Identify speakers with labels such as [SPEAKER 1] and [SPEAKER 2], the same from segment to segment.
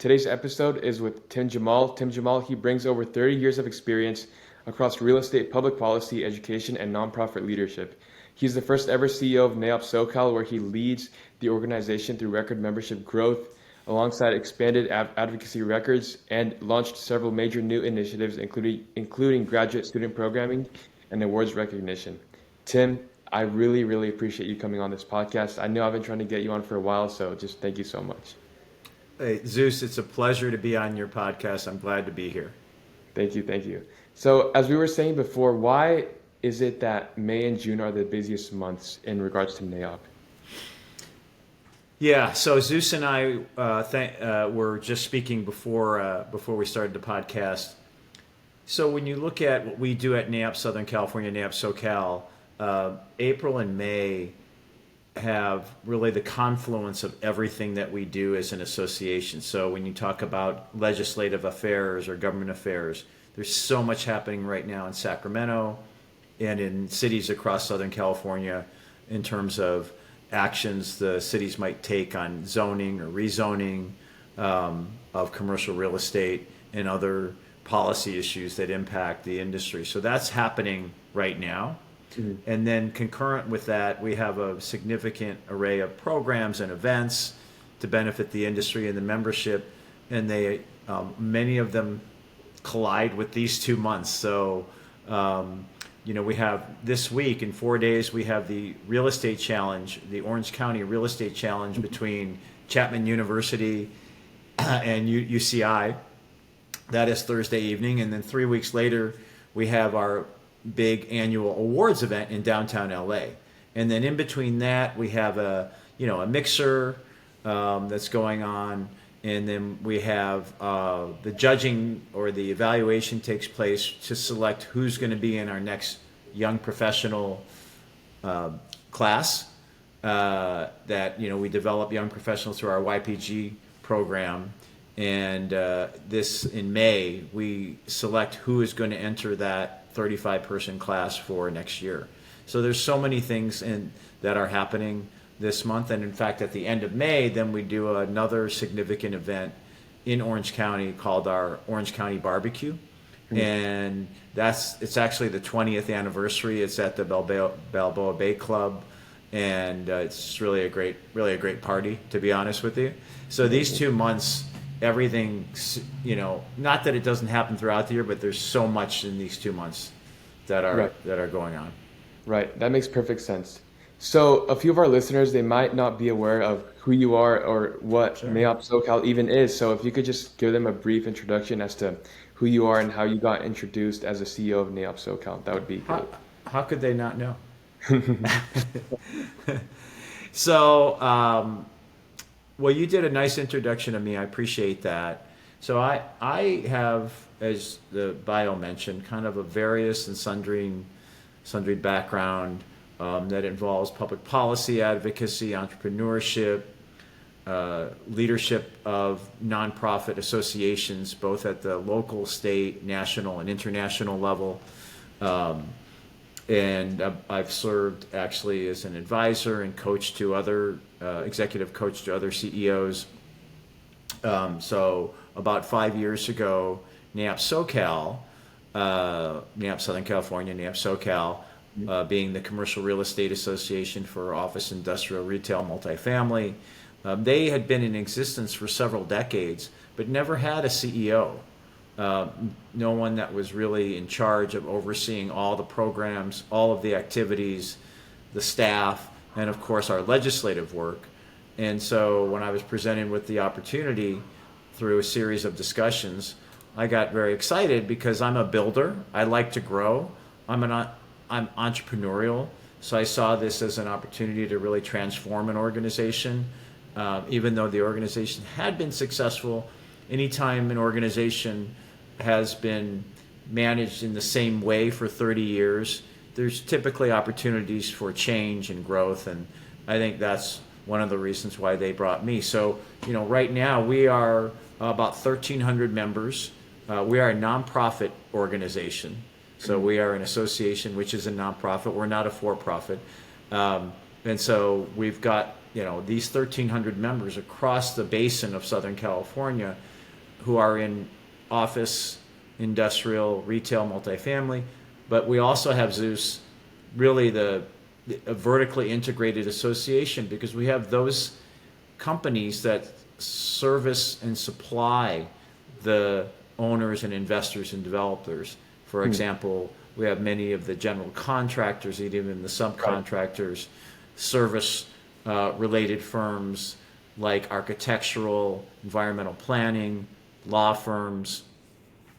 [SPEAKER 1] Today's episode is with Tim Jemal. Tim Jemal, he brings over 30 years of experience across real estate, public policy, education, and nonprofit leadership. He's the first ever CEO of NAIOP SoCal, where he leads the organization through record membership growth, alongside expanded advocacy records, and launched several major new initiatives, including graduate student programming and awards recognition. Tim, I really, really appreciate you coming on this podcast. I know I've been trying to get you on for a while, so just thank you so much.
[SPEAKER 2] Hey, Zeus, it's a pleasure to be on your podcast. I'm glad to be here.
[SPEAKER 1] Thank you, thank you. So as we were saying before, why is it that May and June are the busiest months in regards to NAIOP?
[SPEAKER 2] Yeah, so Zeus and I were just speaking before we started the podcast. So when you look at what we do at NAIOP Southern California, NAIOP SoCal, April and May have really the confluence of everything that we do as an association. So when you talk about legislative affairs or government affairs, there's so much happening right now in Sacramento and in cities across Southern California in terms of actions the cities might take on zoning or rezoning of commercial real estate and other policy issues that impact the industry. So that's happening right now. Mm-hmm. And then concurrent with that, we have a significant array of programs and events to benefit the industry and the membership. And they many of them collide with these 2 months. So we have this week, in 4 days, we have the real estate challenge, the Orange County Real Estate Challenge between Chapman University and UCI. That is Thursday evening. And then 3 weeks later, we have our big annual awards event in downtown LA. And then in between that, we have a mixer that's going on. And then we have the judging or the evaluation takes place to select who's going to be in our next young professional class that, we develop young professionals through our YPG program. And this in May, we select who is going to enter that 35-person class for next year. So there's so many things that are happening this month. And in fact, at the end of May, then we do another significant event in Orange County called our Orange County Barbecue. Mm-hmm. And it's actually the 20th anniversary. It's at the Balboa Bay Club. And it's really a great party, to be honest with you. So these 2 months, everything, not that it doesn't happen throughout the year, but there's so much in these 2 months that are going on.
[SPEAKER 1] Right. That makes perfect sense. So a few of our listeners, they might not be aware of who you are or what NAIOP SoCal even is. So if you could just give them a brief introduction as to who you are and how you got introduced as a CEO of NAIOP SoCal, that would be great.
[SPEAKER 2] How could they not know? So, well, you did a nice introduction of me. I appreciate that. So I have, as the bio mentioned, kind of a various and sundry background that involves public policy, advocacy, entrepreneurship, leadership of nonprofit associations, both at the local, state, national, and international level. And I've served actually as an advisor and coach to other executive coach to other CEOs. So about 5 years ago, NAIOP SoCal, NAIOP Southern California, NAIOP SoCal, being the Commercial Real Estate Association for Office, Industrial, Retail, Multifamily. They had been in existence for several decades, but never had a CEO. No one that was really in charge of overseeing all the programs, all of the activities, the staff, and of course our legislative work. And so when I was presented with the opportunity through a series of discussions, I got very excited because I'm a builder. I like to grow. I'm entrepreneurial. So I saw this as an opportunity to really transform an organization. Even though the organization had been successful, anytime an organization has been managed in the same way for 30 years, there's typically opportunities for change and growth. And I think that's one of the reasons why they brought me. So, right now we are about 1,300 members. We are a nonprofit organization. So we are an association, which is a nonprofit. We're not a for-profit. And so we've got, these 1,300 members across the basin of Southern California who are in office, industrial, retail, multifamily. But we also have Zeus, really a vertically integrated association, because we have those companies that service and supply the owners and investors and developers. For example, we have many of the general contractors, even the subcontractors, service related firms like architectural, environmental planning, law firms.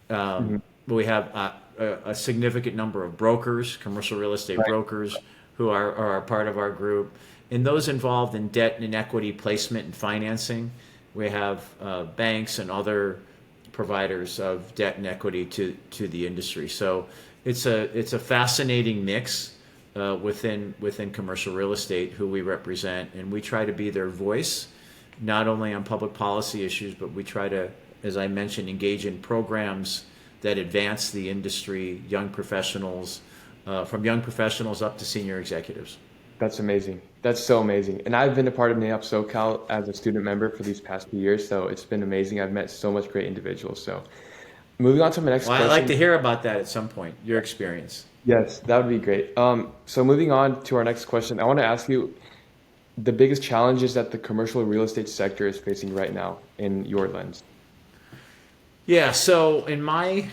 [SPEAKER 2] We have a significant number of brokers, commercial real estate brokers, who are a part of our group, and those involved in debt and equity placement and financing. We have banks and other providers of debt and equity to the industry. So it's a fascinating mix within commercial real estate who we represent, and we try to be their voice, not only on public policy issues, but we try to, as I mentioned, engage in programs that advance the industry, young professionals, from young professionals up to senior executives.
[SPEAKER 1] That's amazing. That's so amazing. And I've been a part of NAIOP SoCal as a student member for these past few years, so it's been amazing. I've met so much great individuals. So moving on to my next question.
[SPEAKER 2] I'd like to hear about that at some point, your experience.
[SPEAKER 1] Yes, that would be great. So moving on to our next question, I want to ask you the biggest challenges that the commercial real estate sector is facing right now in your lens.
[SPEAKER 2] Yeah, so in my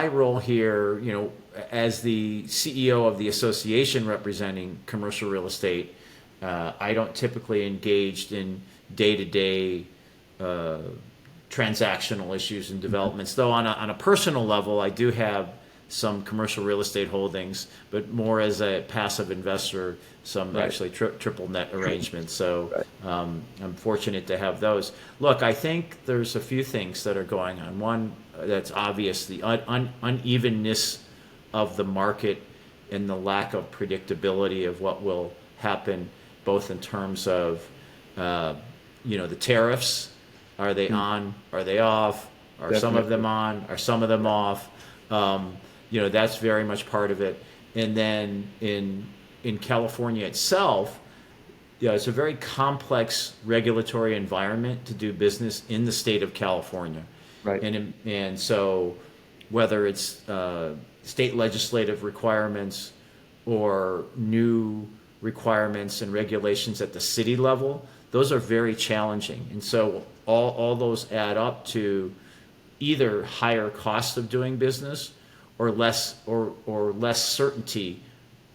[SPEAKER 2] role here, as the CEO of the association representing commercial real estate, I don't typically engage in day-to-day transactional issues and developments. Though on a personal level, I do have some commercial real estate holdings, but more as a passive investor, some actually triple net arrangements. So I'm fortunate to have those. Look, I think there's a few things that are going on. One that's obvious, the unevenness of the market and the lack of predictability of what will happen, both in terms of the tariffs. Are they on? Are they off? Are
[SPEAKER 1] Definitely.
[SPEAKER 2] some of them on? Are some of them off? That's very much part of it. And then in California itself, it's a very complex regulatory environment to do business in the state of California.
[SPEAKER 1] Right.
[SPEAKER 2] And so whether it's state legislative requirements or new requirements and regulations at the city level, those are very challenging. And so all those add up to either higher cost of doing business or less certainty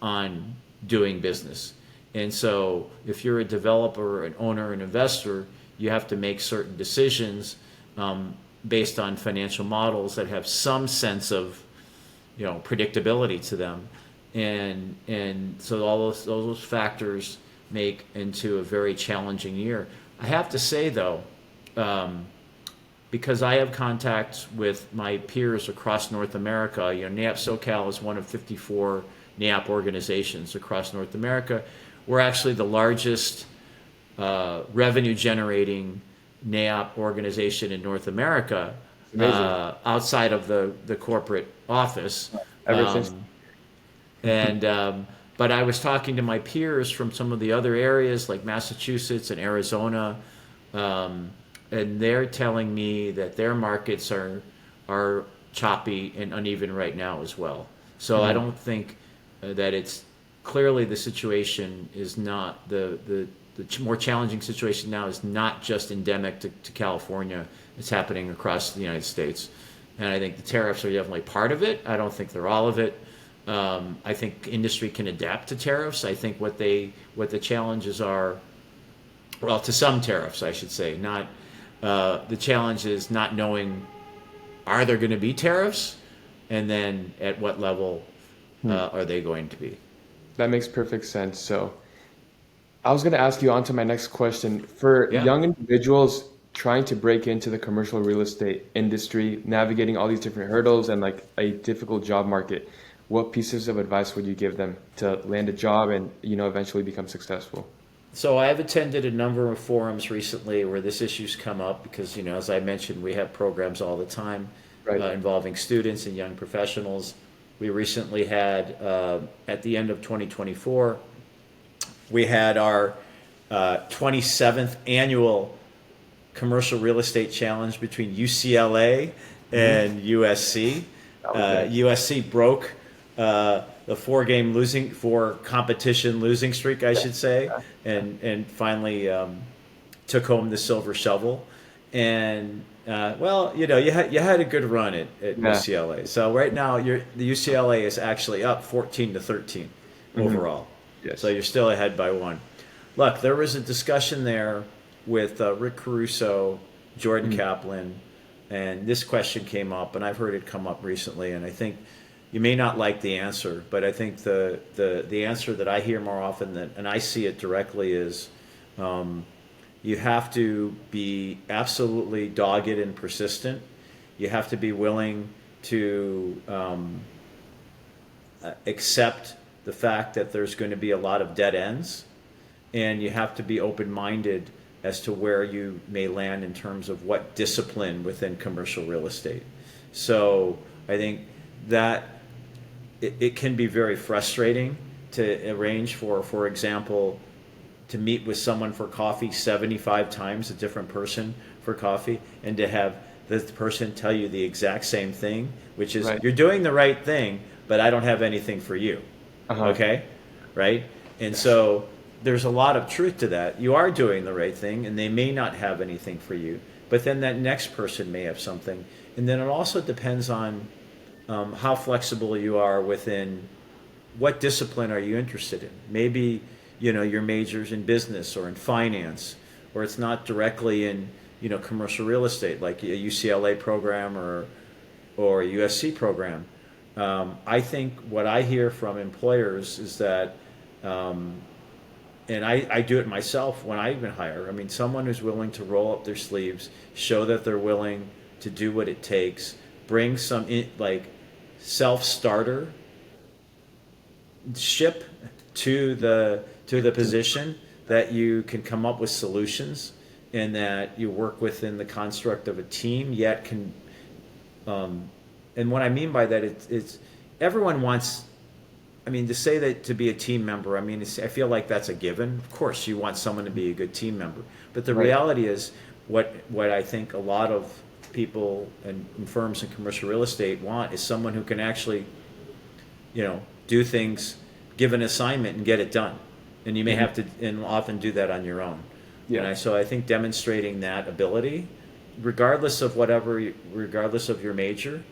[SPEAKER 2] on doing business. And so if you're a developer, an owner, an investor, you have to make certain decisions based on financial models that have some sense of predictability to them. And so all those factors make into a very challenging year. I have to say though, because I have contacts with my peers across North America, NAIOP SoCal is one of 54 NAIOP organizations across North America. We're actually the largest revenue generating NAIOP organization in North America, outside of the corporate office. But I was talking to my peers from some of the other areas like Massachusetts and Arizona, and they're telling me that their markets are choppy and uneven right now as well. So I don't think that it's clearly the situation is not the more challenging situation now is not just endemic to California. It's happening across the United States. And I think the tariffs are definitely part of it. I don't think they're all of it. I think industry can adapt to tariffs. I think what the challenges are, well, to some tariffs, I should say, not the challenge is not knowing, are there going to be tariffs, and then at what level are they going to be?
[SPEAKER 1] That makes perfect sense. So I was going to ask you on to my next question. For young individuals trying to break into the commercial real estate industry, navigating all these different hurdles and like a difficult job market, what pieces of advice would you give them to land a job and eventually become successful?
[SPEAKER 2] So I've attended a number of forums recently where this issue's come up because, as I mentioned, we have programs all the time involving students and young professionals. We recently had, at the end of 2024, we had our 27th annual Commercial Real Estate Challenge between UCLA and USC. USC broke the four competition losing streak, I should say, and finally took home the silver shovel. And well, you had a good run at UCLA. So right now, the UCLA is actually up 14-13 overall.
[SPEAKER 1] Yes.
[SPEAKER 2] So you're still ahead by one. Look, there was a discussion there with Rick Caruso, Jordan Kaplan, and this question came up, and I've heard it come up recently, and I think you may not like the answer, but I think the answer that I hear more often and I see it directly is you have to be absolutely dogged and persistent. You have to be willing to accept the fact that there's going to be a lot of dead ends, and you have to be open-minded as to where you may land in terms of what discipline within commercial real estate. So I think that it can be very frustrating to arrange for example, to meet with someone for coffee 75 times, a different person for coffee, and to have the person tell you the exact same thing, which is, you're doing the right thing, but I don't have anything for you. Okay? Right? And so there's a lot of truth to that. You are doing the right thing, and they may not have anything for you, but then that next person may have something. And then it also depends on how flexible you are within what discipline are you interested in. Maybe your major's in business or in finance, or it's not directly in commercial real estate like a UCLA program or a USC program. I think what I hear from employers is that, and I do it myself when I even hire. I mean, someone who's willing to roll up their sleeves, show that they're willing to do what it takes, bring some self-starter ship to the position, that you can come up with solutions, and that you work within the construct of a team, yet can. And what I mean by that, it's everyone wants. I mean, to say that to be a team member, I mean, I feel like that's a given. Of course, you want someone to be a good team member, but the reality is, what I think a lot of people and firms in commercial real estate want is someone who can actually, do things, give an assignment, and get it done. And you may have to, and often do that on your own. Yeah. And so I think demonstrating that ability, regardless of your major,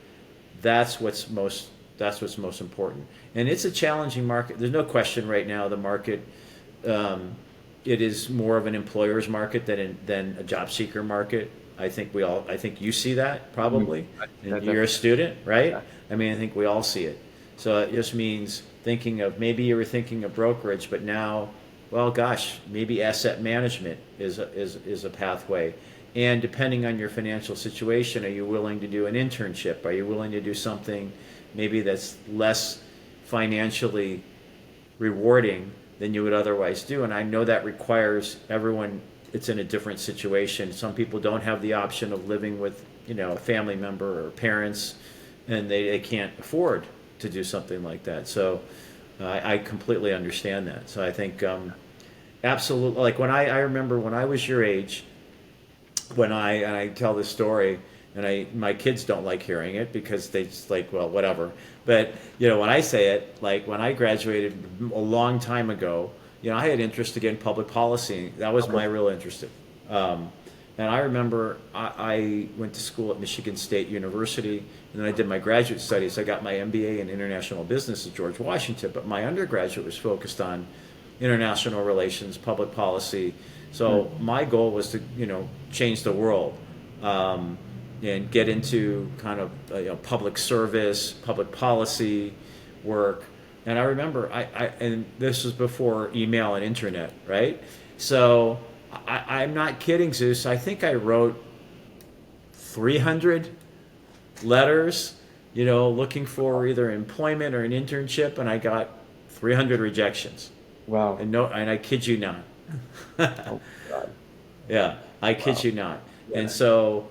[SPEAKER 2] that's what's most important. And it's a challenging market. There's no question right now the market, it is more of an employer's market than a job seeker market. I think you see that probably. And you're a student, right? Yeah. I mean, I think we all see it. So it just means maybe you were thinking of brokerage, but now, well, gosh, maybe asset management is a pathway. And depending on your financial situation, are you willing to do an internship? Are you willing to do something maybe that's less financially rewarding than you would otherwise do? And I know that requires everyone, it's in a different situation. Some people don't have the option of living with, a family member or parents, and they can't afford to do something like that. So I completely understand that. So I think absolutely, like I remember when I was your age, and I tell this story, and my kids don't like hearing it because they just well, whatever. But when I say it, like when I graduated a long time ago, I had interest again in public policy. That was my real interest. And I remember I went to school at Michigan State University, and then I did my graduate studies. I got my MBA in international business at George Washington, but my undergraduate was focused on international relations, public policy. So my goal was to, change the world, and get into kind of public service, public policy work. And I remember and this was before email and internet, right? So I'm not kidding, Zeus. I think I wrote 300 letters, looking for either employment or an internship, and I got 300 rejections.
[SPEAKER 1] Wow.
[SPEAKER 2] And I kid you not.
[SPEAKER 1] Oh, God.
[SPEAKER 2] Yeah, I kid you not. Yeah. And so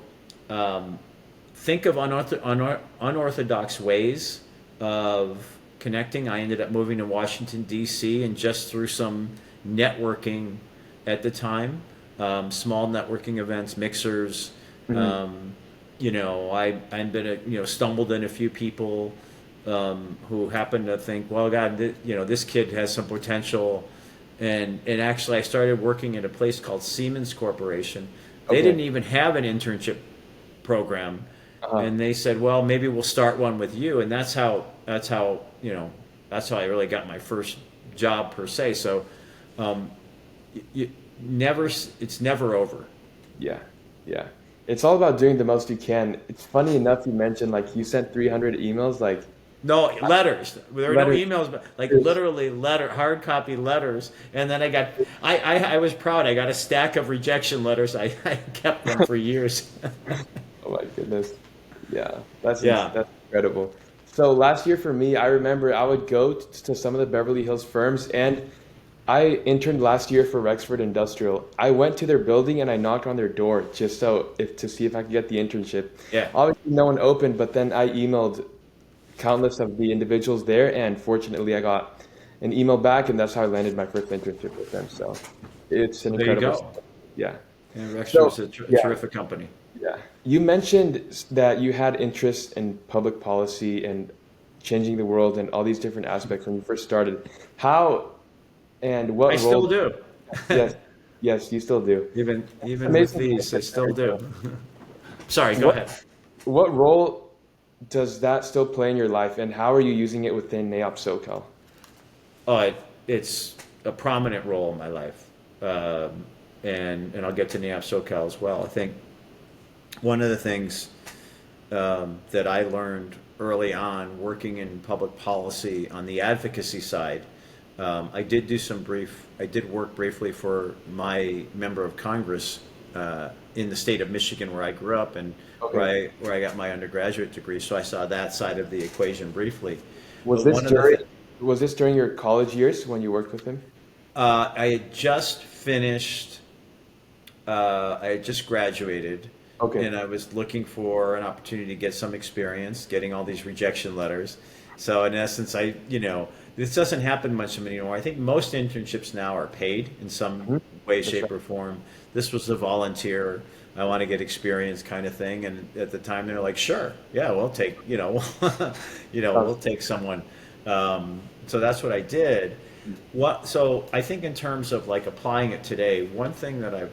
[SPEAKER 2] think of unorthodox ways of connecting. I ended up moving to Washington, D.C., and just through some networking at the time, small networking events, mixers. You know, I've been, stumbled in a few people who happened to think, well, God, this kid has some potential. And actually, I started working at a place called Siemens Corporation. They
[SPEAKER 1] Okay.
[SPEAKER 2] didn't even have an internship program,
[SPEAKER 1] Uh-huh.
[SPEAKER 2] and they said, well, maybe we'll start one with you. And that's how I really got my first job per se. So, it's never over.
[SPEAKER 1] Yeah. Yeah. It's all about doing the most you can. It's funny enough you mentioned like you sent 300 emails, like
[SPEAKER 2] No letters. There were no
[SPEAKER 1] letters.
[SPEAKER 2] emails, but like literally hard copy letters. And then I was proud. I got a stack of rejection letters. I kept them for years.
[SPEAKER 1] Oh my goodness. Yeah, that's
[SPEAKER 2] Yeah.
[SPEAKER 1] that's incredible. So last year for me, I remember I would go to some of the Beverly Hills firms, and I interned last year for Rexford Industrial. I went to their building and I knocked on their door just to see if I could get the internship.
[SPEAKER 2] Yeah.
[SPEAKER 1] Obviously, no one opened, but then I emailed countless of the individuals there, and fortunately, I got an email back, and that's how I landed my first internship with them. So it's an
[SPEAKER 2] Well, there you
[SPEAKER 1] incredible
[SPEAKER 2] go.
[SPEAKER 1] story. Yeah.
[SPEAKER 2] And
[SPEAKER 1] So
[SPEAKER 2] Rexford's a
[SPEAKER 1] yeah,
[SPEAKER 2] terrific company.
[SPEAKER 1] yeah. You mentioned that you had interest in public policy and changing the world and all these different aspects when you first started. How and
[SPEAKER 2] I
[SPEAKER 1] what
[SPEAKER 2] still
[SPEAKER 1] role?
[SPEAKER 2] do.
[SPEAKER 1] Yes, yes, you still do.
[SPEAKER 2] Even with
[SPEAKER 1] Amazing.
[SPEAKER 2] these, I still do. Sorry, go
[SPEAKER 1] What
[SPEAKER 2] ahead.
[SPEAKER 1] what role does that still play in your life, and how are you using it within NAIOP SoCal?
[SPEAKER 2] It's a prominent role in my life, and I'll get to NAIOP SoCal as well. I think one of the things that I learned early on working in public policy on the advocacy side, I did work briefly for my member of Congress in the state of Michigan where I grew up and
[SPEAKER 1] Okay.
[SPEAKER 2] where I got my undergraduate degree. So I saw that side of the equation briefly.
[SPEAKER 1] Was
[SPEAKER 2] But
[SPEAKER 1] this
[SPEAKER 2] one of the
[SPEAKER 1] during was this during your college years when you worked with him?
[SPEAKER 2] I had just finished. I had just graduated,
[SPEAKER 1] Okay.
[SPEAKER 2] and I was looking for an opportunity to get some experience, getting all these rejection letters. So in essence, this doesn't happen much anymore. I think most internships now are paid in some
[SPEAKER 1] Mhm.
[SPEAKER 2] way,
[SPEAKER 1] That's
[SPEAKER 2] shape, or form. This was a volunteer. I want to get experience kind of thing. And at the time, they're like, sure, yeah, we'll take,
[SPEAKER 1] right.
[SPEAKER 2] we'll take someone. So that's what I did. So I think in terms of like applying it today, one thing that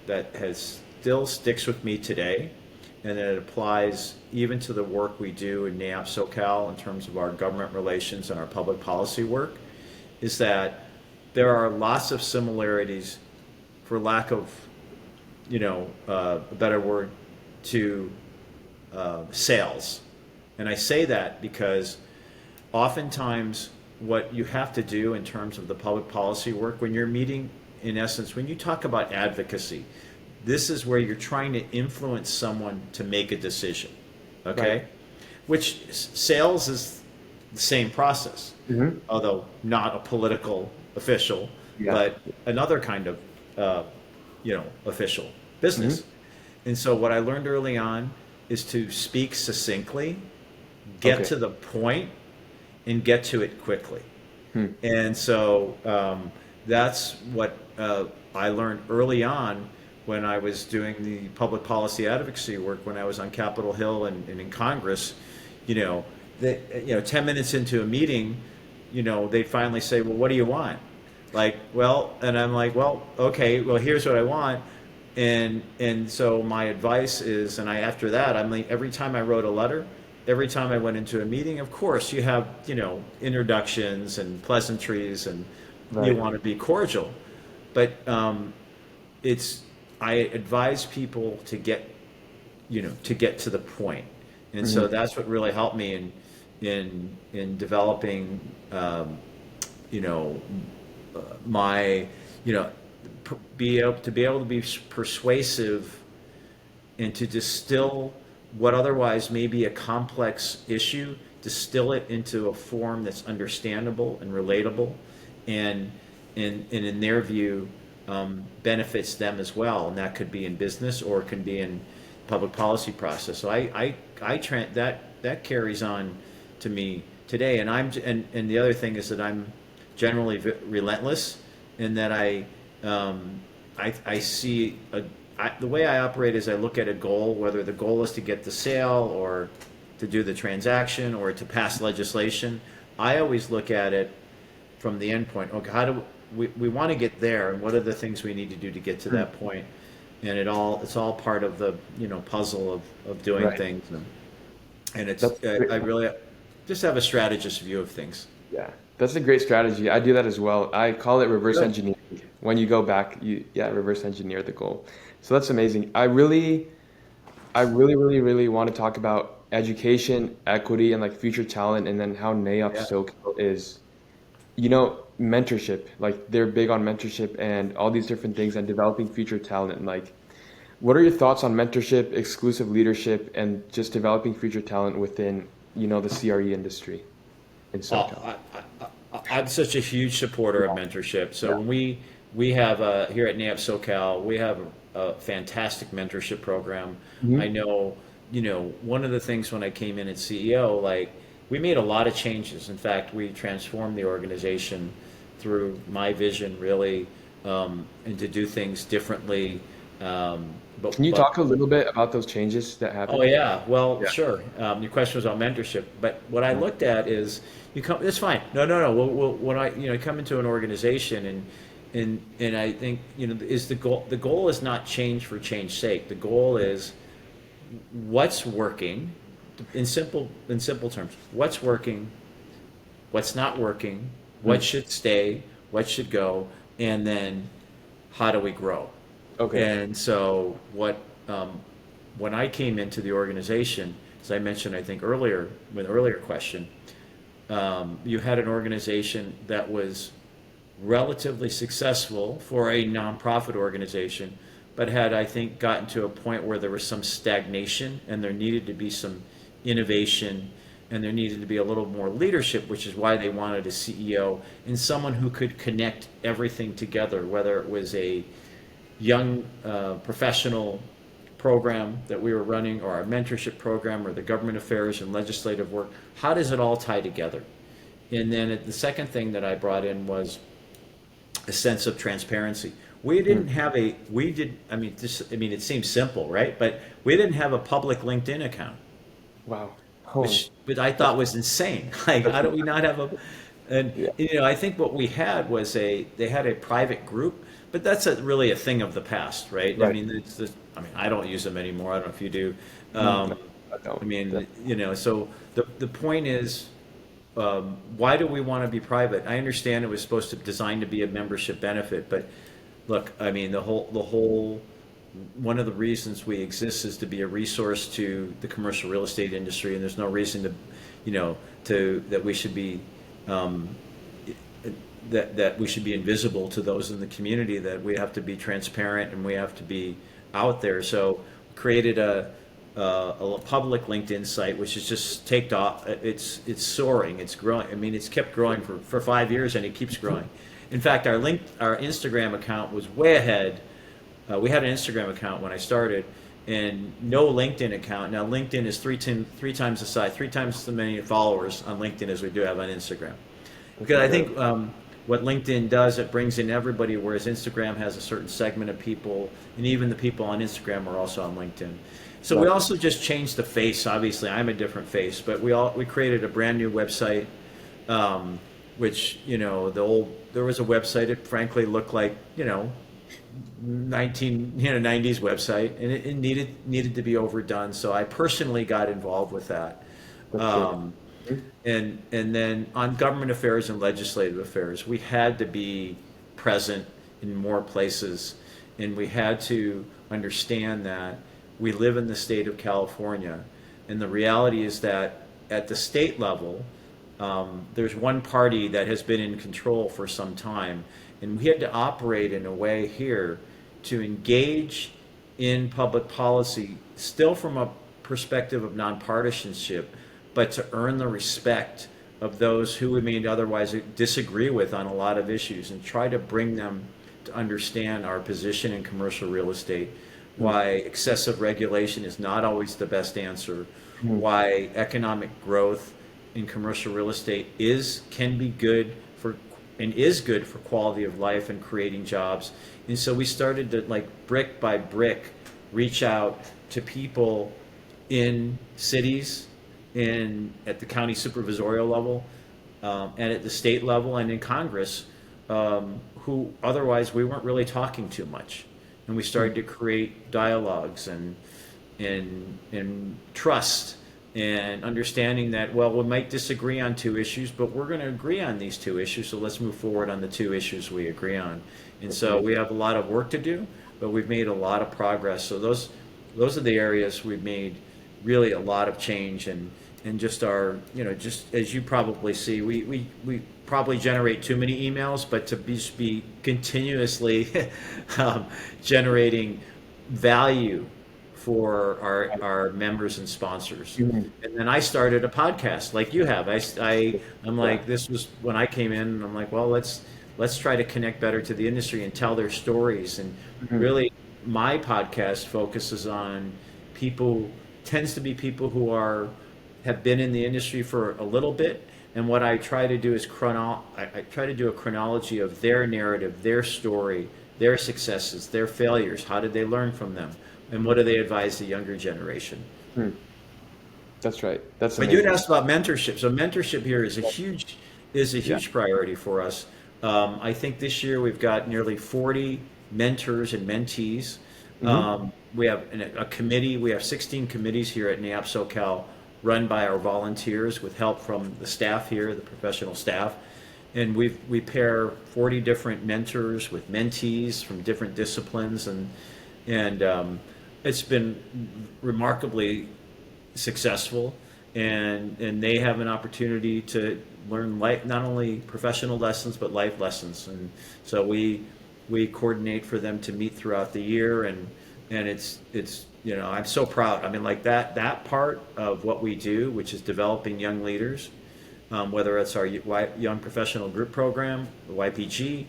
[SPEAKER 2] that has still sticks with me today, and that it applies even to the work we do in NAIOP SoCal in terms of our government relations and our public policy work, is that there are lots of similarities, for lack of a better word, to sales. And I say that because oftentimes what you have to do in terms of the public policy work when you're meeting, in essence, when you talk about advocacy, this is where you're trying to influence someone to make a decision,
[SPEAKER 1] Right.
[SPEAKER 2] okay? Which sales is the same process,
[SPEAKER 1] Hmm.
[SPEAKER 2] although not a political official,
[SPEAKER 1] Yeah.
[SPEAKER 2] but another kind of, official
[SPEAKER 1] Hmm.
[SPEAKER 2] business. And so what I learned early on is to speak succinctly, get
[SPEAKER 1] Okay.
[SPEAKER 2] to the point, and get to it quickly.
[SPEAKER 1] Hmm.
[SPEAKER 2] And so that's what I learned early on when I was doing the public policy advocacy work when I was on Capitol Hill and in Congress. You know, 10 minutes into a meeting, they finally say, well, what do you want? Like, well, and I'm like, well, okay, well, here's what I want. And so my advice is, and after that, I'm like, every time I wrote a letter, every time I went into a meeting, of course, you have, introductions and pleasantries, and you
[SPEAKER 1] Right.
[SPEAKER 2] want to be cordial. But I advise people to get to the point. And so
[SPEAKER 1] Hmm.
[SPEAKER 2] that's what really helped me in developing, you know, my, be able to be persuasive and to distill what otherwise may be a complex issue, distill it into a form that's understandable and relatable, and in their view, benefits them as well. And that could be in business or it can be in public policy process. So that carries on to me today. And the other thing is that I'm generally relentless, in that I see the way I operate is I look at a goal, whether the goal is to get the sale or to do the transaction or to pass legislation. I always look at it from the end point. Okay, how do we want to get there, and what are the things we need to do to get to that point? And it's all part of the puzzle of doing
[SPEAKER 1] Right.
[SPEAKER 2] things, and it's
[SPEAKER 1] That's
[SPEAKER 2] I really just have a strategist view of things.
[SPEAKER 1] Yeah, that's a great strategy. I do that as well. I call it reverse
[SPEAKER 2] Good.
[SPEAKER 1] engineering. When you go back, yeah, reverse engineer the goal. So that's amazing. I really want to talk about education, equity, and like future talent, and then how NAIOP
[SPEAKER 2] Yeah.
[SPEAKER 1] SoCal is, mentorship. Like they're big on mentorship and all these different things and developing future talent. Like, what are your thoughts on mentorship, exclusive leadership, and just developing future talent within, the CRE industry in
[SPEAKER 2] Oh,
[SPEAKER 1] SoCal?
[SPEAKER 2] I'm such a huge supporter of mentorship. So
[SPEAKER 1] Yeah.
[SPEAKER 2] when we have here at NAIOP SoCal, we have a fantastic mentorship program. I
[SPEAKER 1] Mhm.
[SPEAKER 2] know, one of the things when I came in as CEO, like we made a lot of changes. In fact, we transformed the organization through my vision, really, and to do things differently.
[SPEAKER 1] Can you
[SPEAKER 2] But
[SPEAKER 1] talk a little bit about those changes that
[SPEAKER 2] Oh
[SPEAKER 1] happened?
[SPEAKER 2] yeah, well,
[SPEAKER 1] Yeah.
[SPEAKER 2] sure. Your question was about mentorship, but what I
[SPEAKER 1] Yeah.
[SPEAKER 2] looked at is you come. It's fine. No, no, no. When I come into an organization and I think is the goal. The goal is not change for change's sake. The goal is what's working, in simple terms. What's working, what's not working, what
[SPEAKER 1] Mhm.
[SPEAKER 2] should stay, what should go, and then how do we grow?
[SPEAKER 1] Okay.
[SPEAKER 2] And so um, when I came into the organization, as I mentioned, I think earlier, with an earlier question, you had an organization that was relatively successful for a nonprofit organization, but had, I think, gotten to a point where there was some stagnation and there needed to be some innovation and there needed to be a little more leadership, which is why they wanted a CEO and someone who could connect everything together, whether it was a young professional program that we were running or our mentorship program or the government affairs and legislative work. How does it all tie together? And then the second thing that I brought in was a sense of transparency. We
[SPEAKER 1] Mhm.
[SPEAKER 2] didn't have a, we did, it seems simple, right? But we didn't have a public LinkedIn account,
[SPEAKER 1] Wow. Oh,
[SPEAKER 2] which I
[SPEAKER 1] that's
[SPEAKER 2] thought was insane. Like,
[SPEAKER 1] that's
[SPEAKER 2] how do we not have a, and
[SPEAKER 1] yeah.
[SPEAKER 2] I think what we had was they had a private group, but that's really a thing of the past, right?
[SPEAKER 1] Right.
[SPEAKER 2] I don't use them anymore. I don't know if you do.
[SPEAKER 1] No,
[SPEAKER 2] Um,
[SPEAKER 1] I don't.
[SPEAKER 2] so the point is, why do we want to be private? I understand it was supposed to designed to be a membership benefit, but look, the whole one of the reasons we exist is to be a resource to the commercial real estate industry, and there's no reason to, that we should be um, that we should be invisible to those in the community. That we have to be transparent and we have to be out there. So created a public LinkedIn site, which is just taked off. It's soaring. It's growing. It's kept growing for 5 years, and it keeps growing. In fact, our Instagram account was way ahead. We had an Instagram account when I started, and no LinkedIn account. Now LinkedIn is three times the size, three times as many followers on LinkedIn as we do have on Instagram.
[SPEAKER 1] That's
[SPEAKER 2] Because I
[SPEAKER 1] incredible.
[SPEAKER 2] think what LinkedIn does, it brings in everybody, whereas Instagram has a certain segment of people, and even the people on Instagram are also on LinkedIn. So we
[SPEAKER 1] Right.
[SPEAKER 2] also just changed the face. Obviously, I'm a different face, but we created a brand new website, which there was a website. It frankly looked like 90s website, and it needed to be overdone. So I personally got involved with that.
[SPEAKER 1] That's good.
[SPEAKER 2] Um,
[SPEAKER 1] Mhm.
[SPEAKER 2] and then on government affairs and legislative affairs, we had to be present in more places, and we had to understand that we live in the state of California, and the reality is that at the state level, there's one party that has been in control for some time, and we had to operate in a way here to engage in public policy, still from a perspective of nonpartisanship, but to earn the respect of those who we may otherwise disagree with on a lot of issues, and try to bring them to understand our position in commercial real estate,
[SPEAKER 1] Mhm.
[SPEAKER 2] why excessive regulation is not always the best answer,
[SPEAKER 1] Mhm.
[SPEAKER 2] why economic growth in commercial real estate can be good for and is good for quality of life and creating jobs. And so we started to, like, brick by brick, reach out to people in cities, at the county supervisorial level, and at the state level and in Congress, who otherwise we weren't really talking too much. And we started to create dialogues and trust and understanding that, well, we might disagree on two issues, but we're going to agree on these two issues, so let's move forward on the two issues we agree on. And so we have a lot of work to do, but we've made a lot of progress. So those are the areas we've made really a lot of change, and just our, just as you probably see, we probably generate too many emails, but to be continuously generating value for our members and sponsors. And then I started a podcast like you have. I'm like, this was when I came in, and I'm like, well, let's try to connect better to the industry and tell their stories. And really, my podcast focuses on tends to be people who have been in the industry for a little bit. And what I try to do is I try to do a chronology of their narrative, their story, their successes, their failures. How did they learn from them? And what do they advise the younger generation?
[SPEAKER 1] That's right. That's
[SPEAKER 2] But
[SPEAKER 1] amazing.
[SPEAKER 2] you had asked about mentorship. So mentorship here is a huge priority for us. I think this year we've got nearly 40 mentors and mentees. We have a committee. We have 16 committees here at NAIOP SoCal, run by our volunteers with help from the staff here, the professional staff. And we pair 40 different mentors with mentees from different disciplines, and it's been remarkably successful, and they have an opportunity to learn not only professional lessons but life lessons. And so we coordinate for them to meet throughout the year, and it's I'm so proud. I mean, like that part of what we do, which is developing young leaders, whether it's our Young Professional Group Program, the YPG,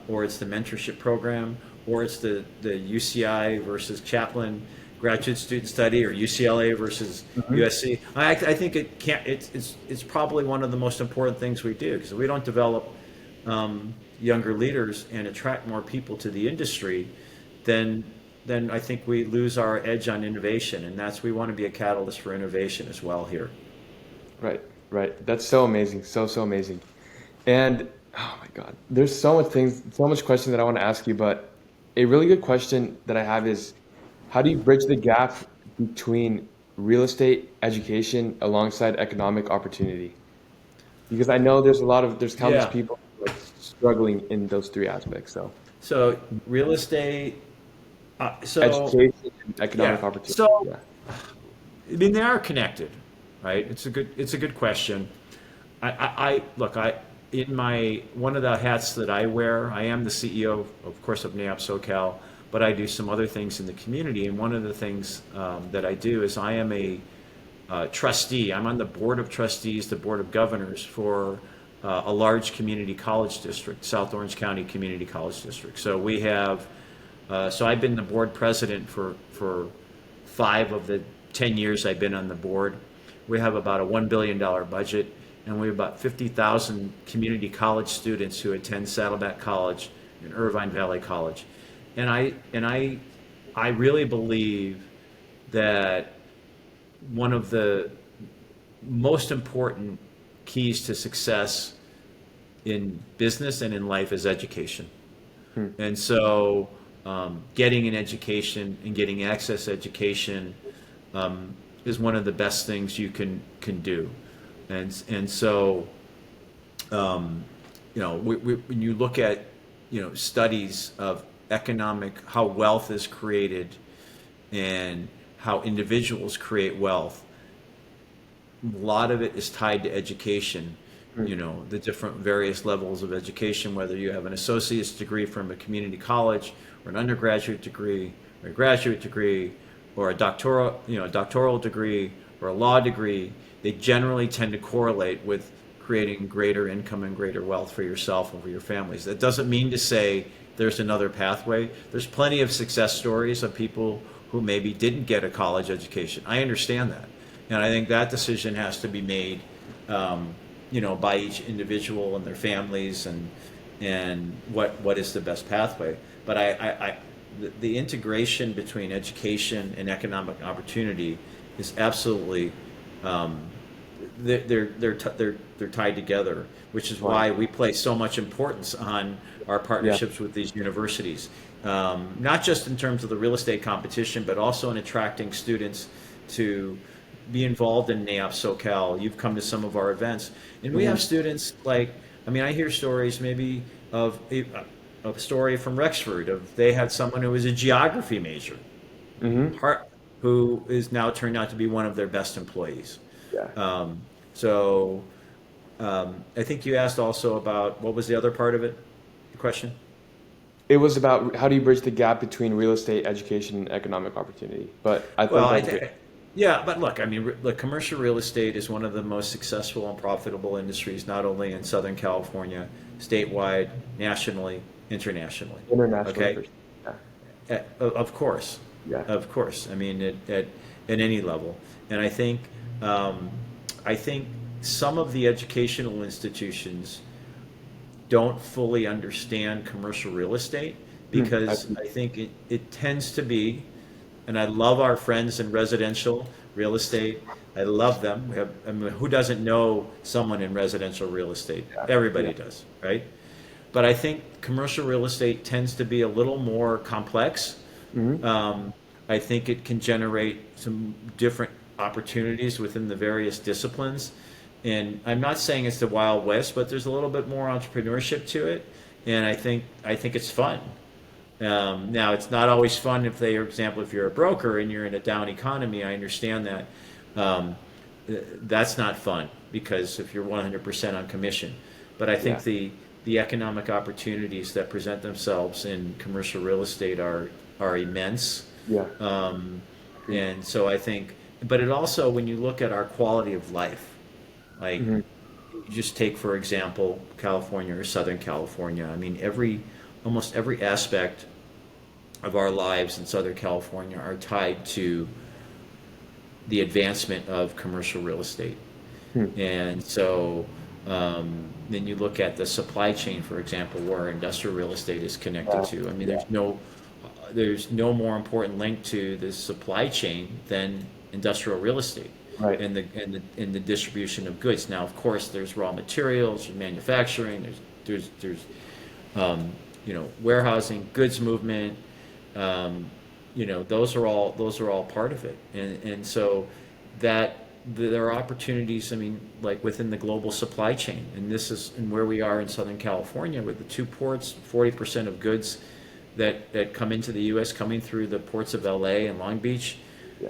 [SPEAKER 2] or it's the mentorship program, or it's the UCI versus Chaplain Graduate Student Study, or UCLA versus USC. I think it's probably one of the most important things we do, because if we don't develop younger leaders and attract more people to the industry, then I think we lose our edge on innovation, and we want to be a catalyst for innovation as well here.
[SPEAKER 1] Right. That's so amazing. So amazing. And oh my God, there's so much questions that I want to ask you, but a really good question that I have is, how do you bridge the gap between real estate education alongside economic opportunity? Because I know there's countless people like struggling in those three aspects.
[SPEAKER 2] So real estate,
[SPEAKER 1] education and economic opportunity.
[SPEAKER 2] So I mean, they are connected, right? It's a good question. In one of the hats that I wear, I am the CEO, of course, of NAIOP SoCal, but I do some other things in the community. And one of the things that I do is I am a trustee. I'm on the board of trustees, the board of governors for a large community college district, South Orange County Community College District. So we have, I've been the board president for 5 of the 10 years I've been on the board. We have about a $1 billion budget, and we have about 50,000 community college students who attend Saddleback College and Irvine Valley College. And I really believe that one of the most important keys to success in business and in life is education. And so getting an education and getting access to education is one of the best things you can do. And so, when you look at, studies of how wealth is created and how individuals create wealth, a lot of it is tied to education. The different various levels of education, whether you have an associate's degree from a community college, or an undergraduate degree, or a graduate degree, or a doctoral degree, or a law degree, they generally tend to correlate with creating greater income and greater wealth for yourself and for your families. That doesn't mean to say there's another pathway. There's plenty of success stories of people who maybe didn't get a college education. I understand that. And I think that decision has to be made by each individual and their families, and what is the best pathway. But the integration between education and economic opportunity is absolutely, they're tied together, which is why we place so much importance on our partnerships with these universities, not just in terms of the real estate competition, but also in attracting students to be involved in NAIOP SoCal. You've come to some of our events, and we have students I hear stories maybe of a story from Rexford they had someone who was a geography major, who is now turned out to be one of their best employees. So I think you asked also about, what was the other part of it, the question?
[SPEAKER 1] It was about how do you bridge the gap between real estate, education, and economic opportunity. But I think
[SPEAKER 2] but look, commercial real estate is one of the most successful and profitable industries, not only in Southern California, statewide, nationally, internationally.
[SPEAKER 1] Internationally,
[SPEAKER 2] okay? Of course. Of course. At any level. And I think some of the educational institutions don't fully understand commercial real estate, because I think it tends to be, and I love our friends in residential real estate. I love them. Who doesn't know someone in residential real estate? Everybody does, right? But I think commercial real estate tends to be a little more complex. I think it can generate some different opportunities within the various disciplines. And I'm not saying it's the Wild West, but there's a little bit more entrepreneurship to it. And I think it's fun. Now, it's not always fun for example, if you're a broker and you're in a down economy. I understand that. That's not fun, because if you're 100% on commission. But I think the economic opportunities that present themselves in commercial real estate are immense. And so I think, but it also, when you look at our quality of life, you just take, for example, California or Southern California. Almost every aspect of our lives in Southern California are tied to the advancement of commercial real estate. And so then you look at the supply chain, for example, where industrial real estate is connected to. There's no more important link to the supply chain than industrial real estate. In the distribution of goods. Now, of course, there's raw materials, there's manufacturing, there's warehousing, goods movement. Those are all part of it. And so that there are opportunities. Within the global supply chain, and this is where we are in Southern California with the two ports. 40% of goods that come into the U.S. coming through the ports of L.A. and Long Beach.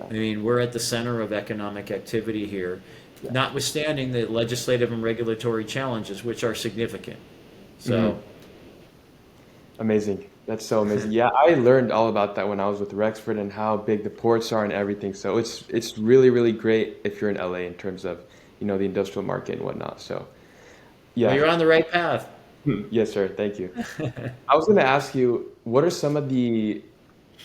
[SPEAKER 2] We're at the center of economic activity here, notwithstanding the legislative and regulatory challenges, which are significant. So,
[SPEAKER 1] amazing. That's so amazing. I learned all about that when I was with Rexford and how big the ports are and everything. So it's really, really great if you're in LA in terms of the industrial market and whatnot. So
[SPEAKER 2] well, you're on the right path.
[SPEAKER 1] Yes, sir. Thank you. I was going to ask you, what are some of the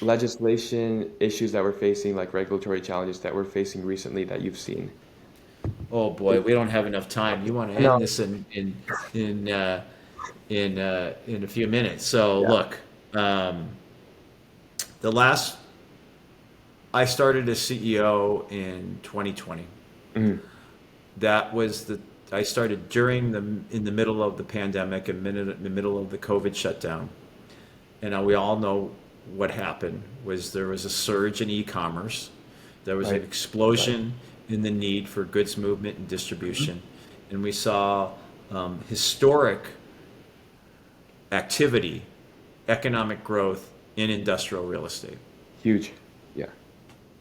[SPEAKER 1] legislation issues that we're facing, like regulatory challenges that we're facing recently that you've seen?
[SPEAKER 2] Oh boy, we don't have enough time. You want to end this in a few minutes. So look, I started as CEO in 2020. That was I started in the middle of the pandemic and in the middle of the COVID shutdown. And we all know what happened was there was a surge in e-commerce. There was an explosion in the need for goods movement and distribution. And we saw historic activity, economic growth in industrial real estate.
[SPEAKER 1] Huge.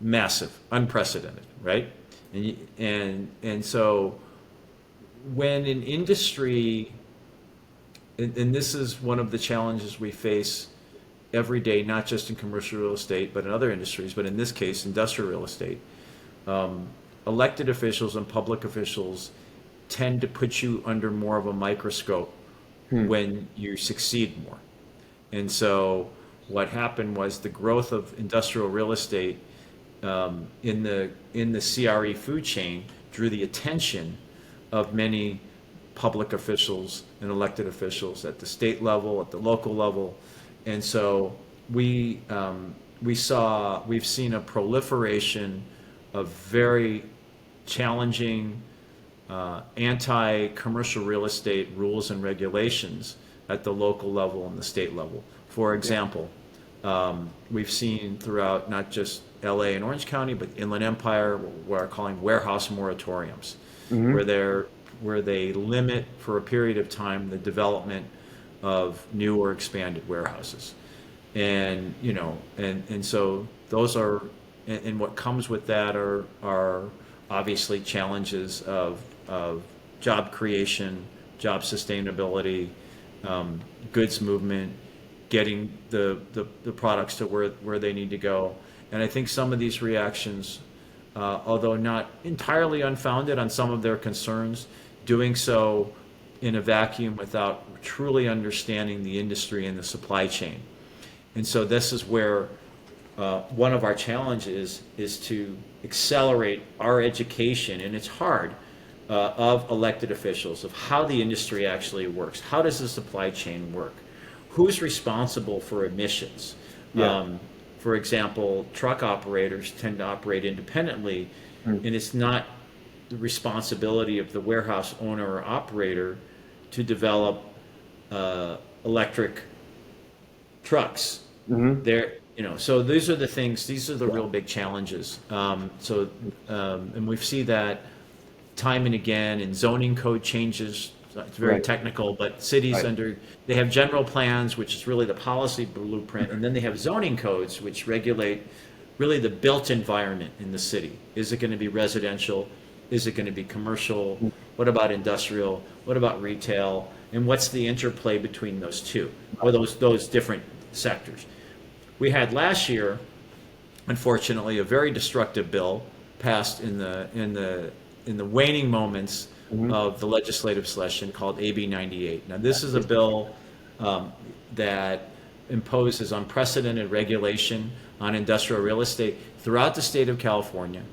[SPEAKER 2] Massive, unprecedented, right? And so when an industry, and this is one of the challenges we face every day, not just in commercial real estate, but in other industries, but in this case, industrial real estate, elected officials and public officials tend to put you under more of a microscope when you succeed more. And so what happened was the growth of industrial real estate in the CRE food chain drew the attention of many public officials and elected officials at the state level, at the local level. And so we've seen a proliferation of very challenging anti-commercial real estate rules and regulations at the local level and the state level. For example, we've seen throughout not just LA and Orange County, but Inland Empire, what we're calling warehouse moratoriums, where they limit for a period of time the development of new or expanded warehouses. And and so those are, and what comes with that are obviously challenges of job creation, job sustainability, goods movement, getting the products to where they need to go. And I think some of these reactions, although not entirely unfounded on some of their concerns, doing so in a vacuum without truly understanding the industry and the supply chain. And so this is where one of our challenges is to accelerate our education, and it's hard, of elected officials, of how the industry actually works. How does the supply chain work? Who's responsible for emissions?
[SPEAKER 1] Yeah.
[SPEAKER 2] For example, truck operators tend to operate independently, and it's not the responsibility of the warehouse owner or operator to develop electric trucks. So these are the things, these are the real big challenges. And we see that time and again in zoning code changes. It's very technical, but cities they have general plans, which is really the policy blueprint, and then they have zoning codes, which regulate really the built environment in the city. Is it going to be residential? Is it going to be commercial? What about industrial? What about retail? And what's the interplay between those two, or those different sectors? We had last year, unfortunately, a very destructive bill passed in the waning moments of the legislative session called AB 98. Now, this is a bill that imposes unprecedented regulation on industrial real estate throughout the state of California,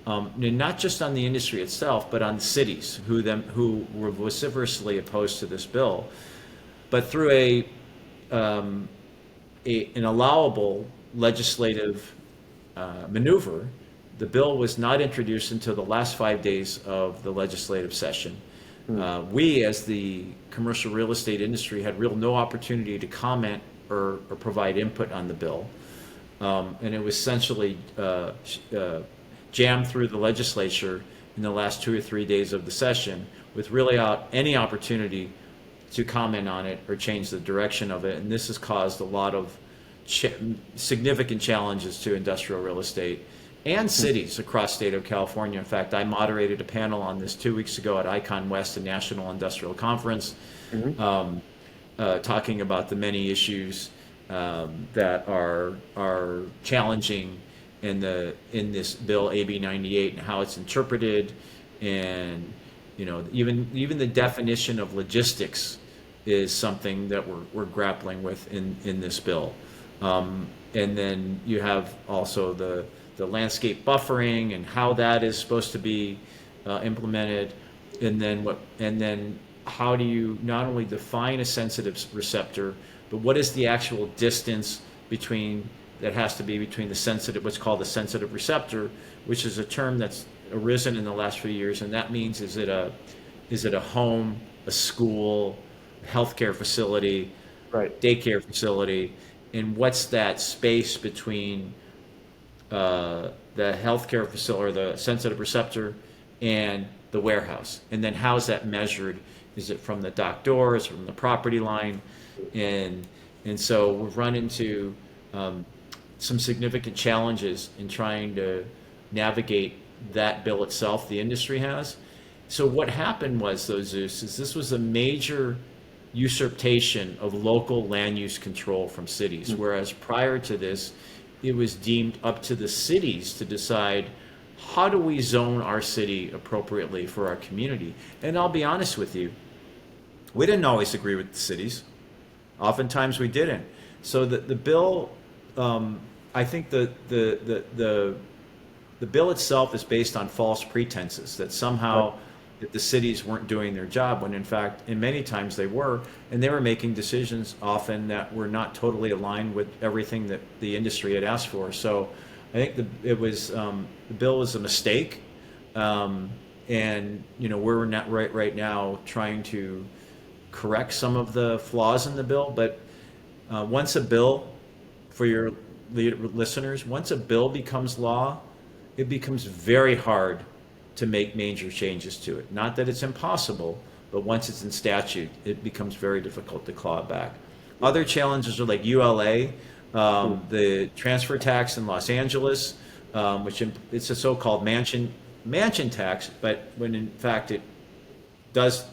[SPEAKER 2] and not just on the industry itself, but on cities who were vociferously opposed to this bill. But through an allowable legislative maneuver, the bill was not introduced until the last 5 days of the legislative session. We, as the commercial real estate industry, had no opportunity to comment or provide input on the bill. And it was essentially jammed through the legislature in the last 2 or 3 days of the session with really any opportunity to comment on it or change the direction of it. And this has caused a lot of significant challenges to industrial real estate and cities across the state of California. In fact, I moderated a panel on this 2 weeks ago at Icon West, a national industrial conference, talking about the many issues that are challenging in this bill AB 98 and how it's interpreted, and even the definition of logistics is something that we're grappling with in this bill. And then you have also the landscape buffering and how that is supposed to be implemented, and then how do you not only define a sensitive receptor, but what is the actual distance that has to be between what's called the sensitive receptor, which is a term that's arisen in the last few years, and that means is it a home, a school, a healthcare facility, daycare facility, and what's that space between the healthcare facility or the sensitive receptor and the warehouse, and then how is that measured? Is it from the dock doors, from the property line? And so we've run into some significant challenges in trying to navigate that bill itself. The industry has. So what happened was, though, Zeus, is this was a major usurpation of local land use control from cities, whereas prior to this, it was deemed up to the cities to decide, how do we zone our city appropriately for our community? And I'll be honest with you, we didn't always agree with the cities. Oftentimes we didn't. So the bill, I think the bill itself is based on false pretenses that somehow that the cities weren't doing their job, when in fact, in many times they were, and they were making decisions often that were not totally aligned with everything that the industry had asked for. So I think the bill was a mistake, and we're not right now trying to correct some of the flaws in the bill. But once a bill, for your listeners, once a bill becomes law, it becomes very hard to make major changes to it. Not that it's impossible, but once it's in statute, it becomes very difficult to claw it back. Other challenges are like ULA, the transfer tax in Los Angeles, which it's a so-called mansion tax, but when in fact it does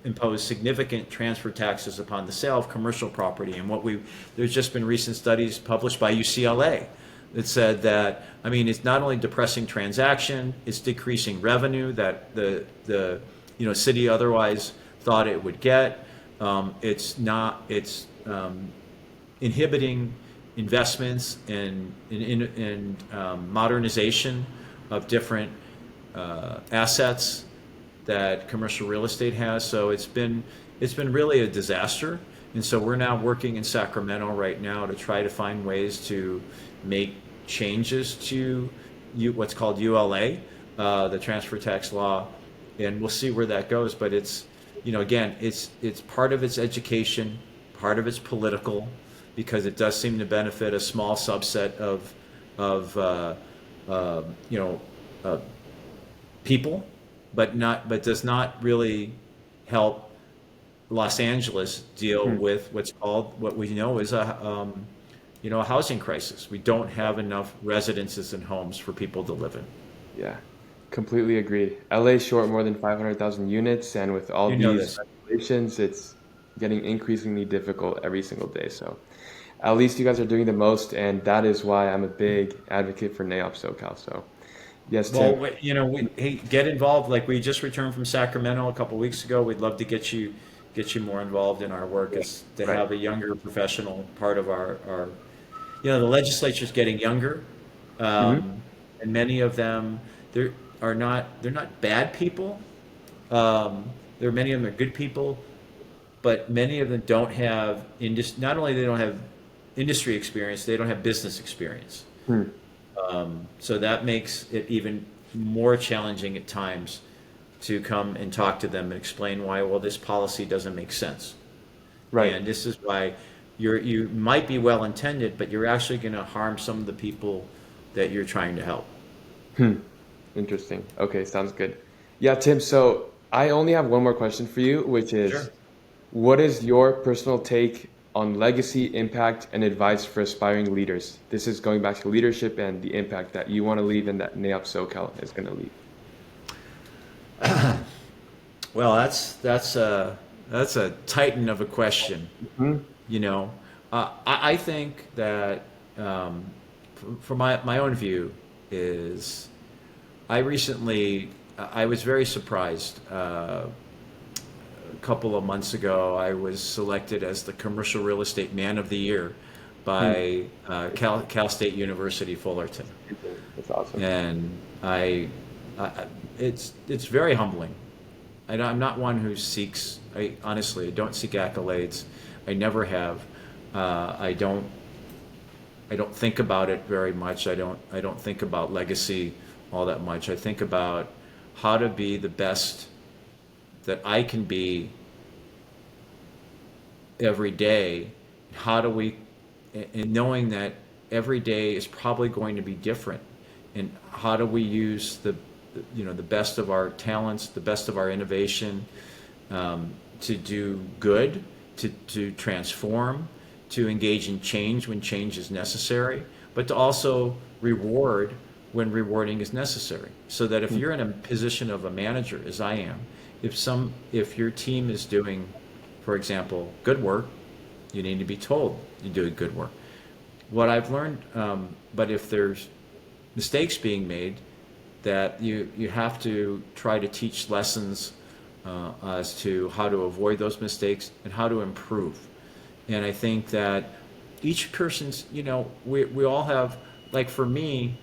[SPEAKER 2] impose significant transfer taxes upon the sale of commercial property. And there's just been recent studies published by UCLA that said that, it's not only depressing transaction, it's decreasing revenue that the city otherwise thought it would get. It's inhibiting investments in modernization of different assets that commercial real estate has. So it's been really a disaster. And so we're now working in Sacramento right now to try to find ways to make changes to what's called ULA, the transfer tax law, and we'll see where that goes. But it's part of its education, part of it's political, because it does seem to benefit a small subset of people, but does not really help Los Angeles deal with what we know is a housing crisis. We don't have enough residences and homes for people to live in.
[SPEAKER 1] Yeah, completely agreed. LA is short more than 500,000 units, and with all these regulations, it's getting increasingly difficult every single day. So at least you guys are doing the most, and that is why I'm a big advocate for NAIOP SoCal. So yes, Tim.
[SPEAKER 2] Well, get involved. Like, we just returned from Sacramento a couple weeks ago. We'd love to get you more involved in our work, is to have a younger professional part of our the legislature's getting younger, and many of them they're not bad people. Many of them are good people, but many of them don't have not only they don't have industry experience, they don't have business experience. So that makes it even more challenging at times to come and talk to them and explain why, this policy doesn't make sense.
[SPEAKER 1] Right.
[SPEAKER 2] And this is why you might be well intended, but you're actually going to harm some of the people that you're trying to help.
[SPEAKER 1] Interesting. Okay, sounds good. Yeah, Tim, so I only have one more question for you, which is,
[SPEAKER 2] Sure.
[SPEAKER 1] What is your personal take on legacy, impact, and advice for aspiring leaders? This is going back to leadership and the impact that you want to leave and that NAIOP SoCal is going to leave.
[SPEAKER 2] Well, that's a titan of a question. I think that from my own view is, I was very surprised. A couple of months ago, I was selected as the Commercial Real Estate Man of the Year by Cal State University Fullerton.
[SPEAKER 1] That's awesome.
[SPEAKER 2] And it's very humbling. I'm not one who seeks. Honestly, I don't seek accolades. I never have. I don't think about it very much. I don't think about legacy all that much. I think about how to be the best that I can be every day. And knowing that every day is probably going to be different, and how do we use the best of our talents, the best of our innovation, to do good, to transform, to engage in change when change is necessary, but to also reward when rewarding is necessary. So that if you're in a position of a manager, as I am, if your team is doing, for example, good work, you need to be told you're doing good work. What I've learned, but if there's mistakes being made, that you have to try to teach lessons as to how to avoid those mistakes and how to improve. And I think that each person's, we all have, like for me,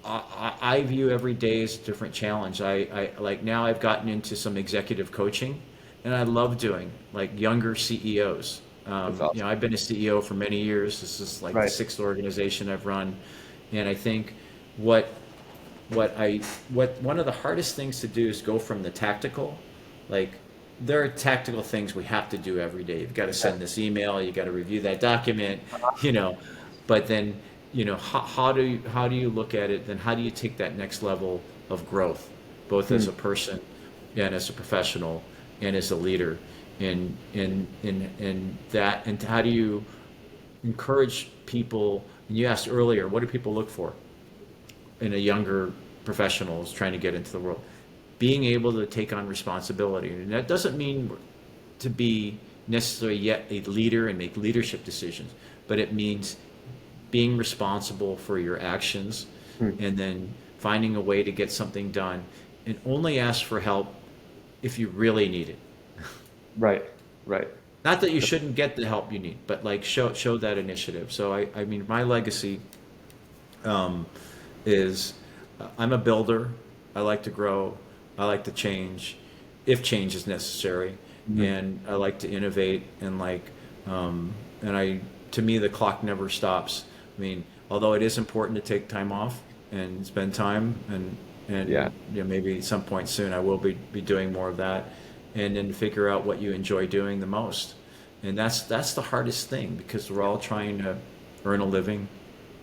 [SPEAKER 2] I view every day as a different challenge. I like now I've gotten into some executive coaching, and I love doing like younger CEOs.
[SPEAKER 1] That's
[SPEAKER 2] You know,
[SPEAKER 1] awesome.
[SPEAKER 2] I've been a CEO for many years. This is like the
[SPEAKER 1] Right.
[SPEAKER 2] sixth organization I've run, and I think what what one of the hardest things to do is go from the tactical, like there are tactical things we have to do every day. You've got to
[SPEAKER 1] Yeah.
[SPEAKER 2] send this email, you got to review that document, you know, but then, you know, how do you look at it? Then how do you take that next level of growth, both as
[SPEAKER 1] Hmm.
[SPEAKER 2] a person and as a professional and as a leader, and that, and how do you encourage people? And you asked earlier, what do people look for in a younger professional is trying to get into the world? Being able to take on responsibility, and that doesn't mean to be necessarily yet a leader and make leadership decisions, but it means being responsible for your actions,
[SPEAKER 1] Hmm.
[SPEAKER 2] and then finding a way to get something done, and only ask for help if you really need it.
[SPEAKER 1] Right. Right.
[SPEAKER 2] Not that you shouldn't get the help you need, but like show that initiative. So I mean, my legacy um, is I'm a builder. I like to grow. I like to change, if change is necessary,
[SPEAKER 1] Mhm.
[SPEAKER 2] and I like to innovate, and and I, to me, the clock never stops. I mean, although it is important to take time off and spend time,
[SPEAKER 1] Yeah.
[SPEAKER 2] and you know, maybe at some point soon I will be doing more of that, and then figure out what you enjoy doing the most, and that's the hardest thing, because we're all trying to earn a living,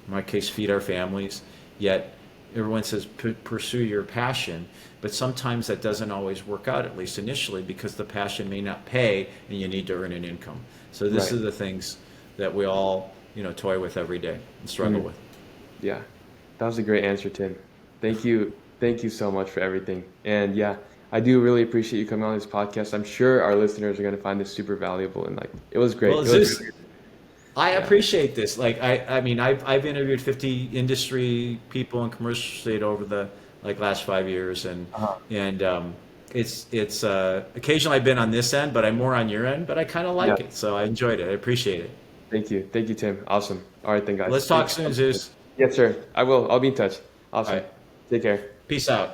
[SPEAKER 2] in my case, feed our families. Yet everyone says pursue your passion, but sometimes that doesn't always work out, at least initially, because the passion may not pay, and you need to earn an income. So this
[SPEAKER 1] Right.
[SPEAKER 2] is the things that we all, you know, toy with every day and struggle
[SPEAKER 1] Mhm.
[SPEAKER 2] with.
[SPEAKER 1] Yeah. That was a great answer, Tim. Thank you. Thank you so much for everything. And yeah, I do really appreciate you coming on this podcast. I'm sure our listeners are going to find this super valuable, and like it was great.
[SPEAKER 2] Well,
[SPEAKER 1] It was
[SPEAKER 2] Zeus,
[SPEAKER 1] really,
[SPEAKER 2] I
[SPEAKER 1] yeah.
[SPEAKER 2] appreciate this. Like I mean, I've interviewed 50 industry people in commercial estate over the like last 5 years,
[SPEAKER 1] Uh-huh.
[SPEAKER 2] and it's occasionally I've been on this end, but I'm more on your end. But I kind of
[SPEAKER 1] Yeah.
[SPEAKER 2] like it, so I enjoyed it. I appreciate it.
[SPEAKER 1] Thank you. Thank you, Tim. Awesome. All right then, guys.
[SPEAKER 2] Let's
[SPEAKER 1] Thank
[SPEAKER 2] talk
[SPEAKER 1] you so
[SPEAKER 2] soon,
[SPEAKER 1] much.
[SPEAKER 2] Zeus.
[SPEAKER 1] Yes, sir. I will. I'll be in touch.
[SPEAKER 2] All
[SPEAKER 1] Awesome.
[SPEAKER 2] right,
[SPEAKER 1] Take care.
[SPEAKER 2] peace out.